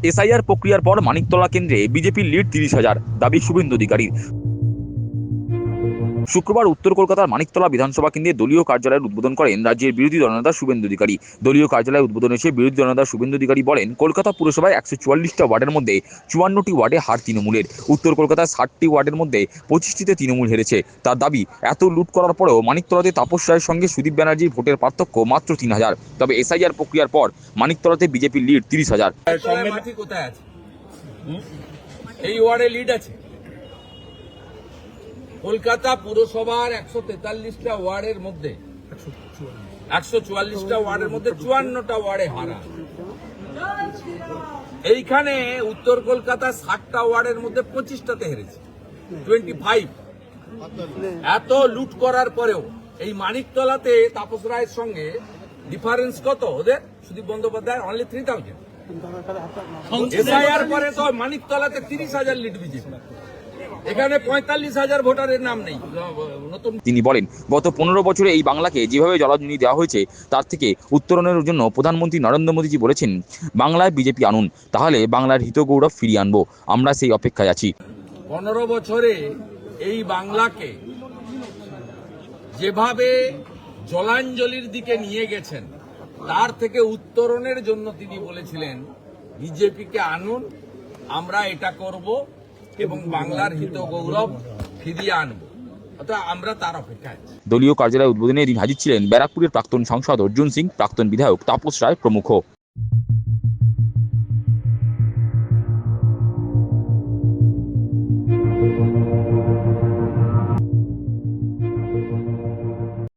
SIR প্রক্রিয়ার পর মানিকতলা কেন্দ্রে বিজেপির লিড 30,000, দাবি শুভেন্দু অধিকারীর। শুক্রবার উত্তর কলকাতার মানিকতলা বিধানসভা কেন্দ্রে দলীয় কার্যালয়ের উদ্বোধন করেন রাজ্যের বিরোধী দলনেতা শুভেন্দু অধিকারী। দলীয় কার্যালয় উদ্বোধনে এসে বিরোধী দলনেতা শুভেন্দু অধিকারী বলেন, কলকাতা পুরসভায় 144টা ওয়ার্ডের মধ্যে 54টি ওয়ার্ডে হার তৃণমূলের। উত্তর কলকাতায় 60টি ওয়ার্ডের মধ্যে 25টিতে তৃণমূল হেরেছে। তার দাবি, এত লুট করার পরেও মানিকতলাতে তাপস রায়ের সঙ্গে সুদীপ ব্যানার্জির ভোটের পার্থক্য মাত্র 3,000। তবে এসআইআর প্রক্রিয়ার পর মানিকতলাতে বিজেপির লিড 30,000। কোথায় আছে? এই ওয়ার্ডে লিড আছে। কলকাতা পুরসভার 143টা ওয়ার্ডের মধ্যে 144টা ওয়ার্ডের মধ্যে 54টা ওয়ার্ডে হারা। এইখানে উত্তর কলকাতা 60টা ওয়ার্ডের মধ্যে 25টাতে হেরেছে, 25। এত লুট করার পরেও এই মানিকতলাতে তাপস রায়ের সঙ্গে ডিফারেন্স কত ওদের? সুদীপ বন্দ্যোপাধ্যায় অনলি 3,000। এসআইআর পরে তো মানিকতলাতে 30,000 লিড বিজেপি, এখানে 45,000 ভোটারের নাম নেই। তিনি বলেন, গত 15 বছরে এই বাংলাকে যেভাবে জলাঞ্জলি দেওয়া হয়েছে তার থেকে উত্তরণের জন্য প্রধানমন্ত্রী নরেন্দ্র মোদীজি বলেছেন, বাংলায় বিজেপি আনুন, তাহলে বাংলার হিত গৌরব ফিরিয়ে আনবো। আমরা সেই অপেক্ষায় আছি। 15 বছরে এই বাংলাকে যেভাবে জলাঞ্জলির দিকে নিয়ে গেছেন, তার থেকে উত্তরণের জন্য তিনি বলেছিলেন, বিজেপিকে আনুন, আমরা এটা করব এবং বাংলার হিত গৌরব ফিরিয়ে আনবো। অর্থাৎ আমরা তার অপেক্ষায়। দলীয় কার্যালয় উদ্বোধনে এদিন হাজির ছিলেন ব্যারাকপুরের প্রাক্তন সাংসদ অর্জুন সিং, প্রাক্তন বিধায়ক তাপস রায় প্রমুখ।